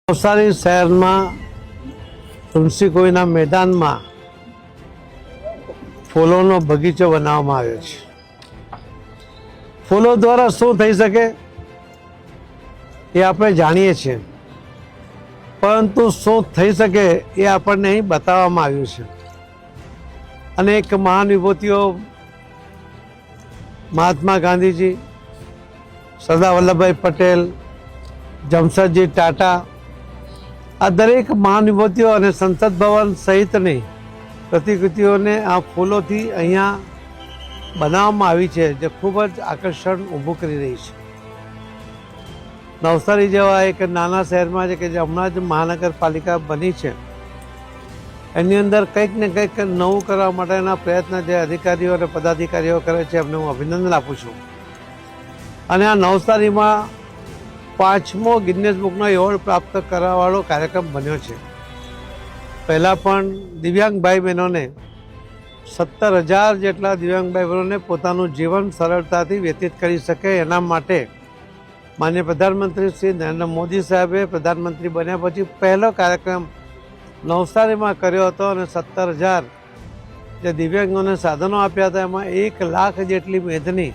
નવસારી શહેરમાં તુલસીકોઈના મેદાનમાં ફૂલોનો બગીચો બનાવવામાં આવ્યો છે. ફૂલો દ્વારા શું થઈ શકે એ આપણે જાણીએ છીએ, પરંતુ શું થઈ શકે એ આપણને અહીં બતાવવામાં આવ્યું છે. અનેક મહાન વિભૂતિઓ મહાત્મા ગાંધીજી, સરદાર વલ્લભભાઈ પટેલ, જમશેદજી ટાટા, આ દરેક મહાન વિભૂતિઓ અને સંસદ ભવન સહિતની પ્રતિકૃતિઓને આ ફૂલોથી અહીંયા બનાવવામાં આવી છે, જે ખૂબ જ આકર્ષણ ઊભું કરી રહી છે. નવસારી જેવા એક નાના શહેરમાં છે કે જે હમણાં જ મહાનગરપાલિકા બની છે, એની અંદર કંઈક ને કંઈક નવું કરવા માટેના પ્રયત્ન જે અધિકારીઓ અને પદાધિકારીઓ કરે છે એમને હું અભિનંદન આપું છું. અને આ નવસારીમાં 5મો ગિનિસ બુકનો એવોર્ડ પ્રાપ્ત કરવાવાળો કાર્યક્રમ બન્યો છે. પહેલાં પણ દિવ્યાંગ ભાઈ બહેનોને 17,000 જેટલા દિવ્યાંગ ભાઈ બહેનોને પોતાનું જીવન સરળતાથી વ્યતીત કરી શકે એના માટે માનનીય પ્રધાનમંત્રી શ્રી નરેન્દ્ર મોદી સાહેબે પ્રધાનમંત્રી બન્યા પછી પહેલો કાર્યક્રમ નવસારીમાં કર્યો હતો અને 17,000 જે દિવ્યાંગોને સાધનો આપ્યા હતા, એમાં 1 લાખ જેટલી મેદની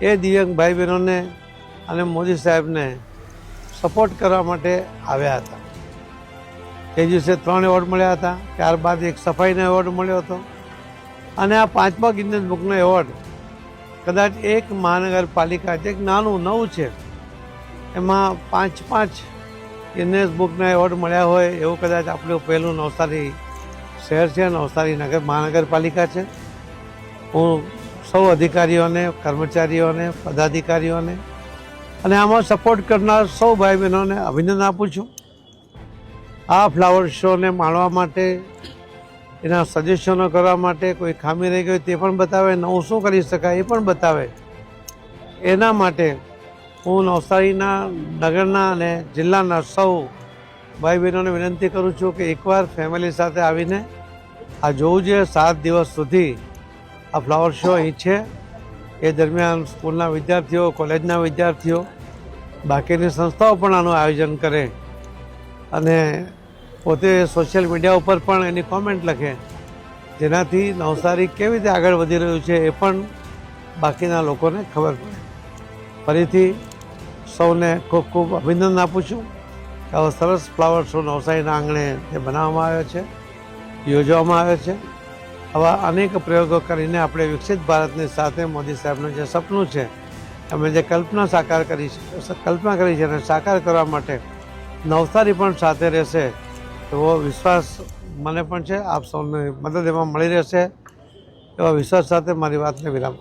એ દિવ્યાંગ ભાઈ બહેનોને અને મોદી સાહેબને સપોર્ટ કરવા માટે આવ્યા હતા. તે દિવસે 3 એવોર્ડ મળ્યા હતા. ત્યારબાદ એક સફાઈનો એવોર્ડ મળ્યો હતો. અને આ 5મા ગિનિસ બુકનો એવોર્ડ કદાચ એક મહાનગરપાલિકા જે એક નાનું નવું છે એમાં 5 ગિનિસ બુકના એવોર્ડ મળ્યા હોય એવું કદાચ આપણું પહેલું નવસારી શહેર છે, નવસારી મહાનગરપાલિકા છે. હું સૌ અધિકારીઓને, કર્મચારીઓને, પદાધિકારીઓને અને આમાં સપોર્ટ કરનાર સૌ ભાઈ બહેનોને અભિનંદન આપું છું. આ ફ્લાવર શોને માણવા માટે, એના સજેશનો કરવા માટે, કોઈ ખામી રહી ગઈ તે પણ બતાવે, નવું શું કરી શકાય એ પણ બતાવે, એના માટે હું નવસારીના નગરના અને જિલ્લાના સૌ ભાઈ બહેનોને વિનંતી કરું છું કે એકવાર ફેમિલી સાથે આવીને આ જોવું જોઈએ. 7 દિવસ સુધી આ ફ્લાવર શો અહીં છે. એ દરમિયાન સ્કૂલના વિદ્યાર્થીઓ, કોલેજના વિદ્યાર્થીઓ, બાકીની સંસ્થાઓ પણ આનું આયોજન કરે અને પોતે સોશિયલ મીડિયા ઉપર પણ એની કોમેન્ટ લખે, જેનાથી નવસારી કેવી રીતે આગળ વધી રહ્યું છે એ પણ બાકીના લોકોને ખબર પડે. ફરીથી સૌને ખૂબ ખૂબ અભિનંદન આપું છું કે આવો સરસ ફ્લાવર શો નવસારીના આંગણે જે બનાવવામાં આવ્યો છે, યોજવામાં આવ્યો છે. આવા અનેક પ્રયોગો કરીને આપણે વિકસિત ભારતની સાથે મોદી સાહેબનું જે સપનું છે, એમણે જે કલ્પના કરી છે અને સાકાર કરવા માટે નવસારી પણ સાથે રહેશે એવો વિશ્વાસ મને પણ છે. આપ સૌને મદદ એમાં મળી રહેશે એવા વિશ્વાસ સાથે મારી વાતને વિરામ.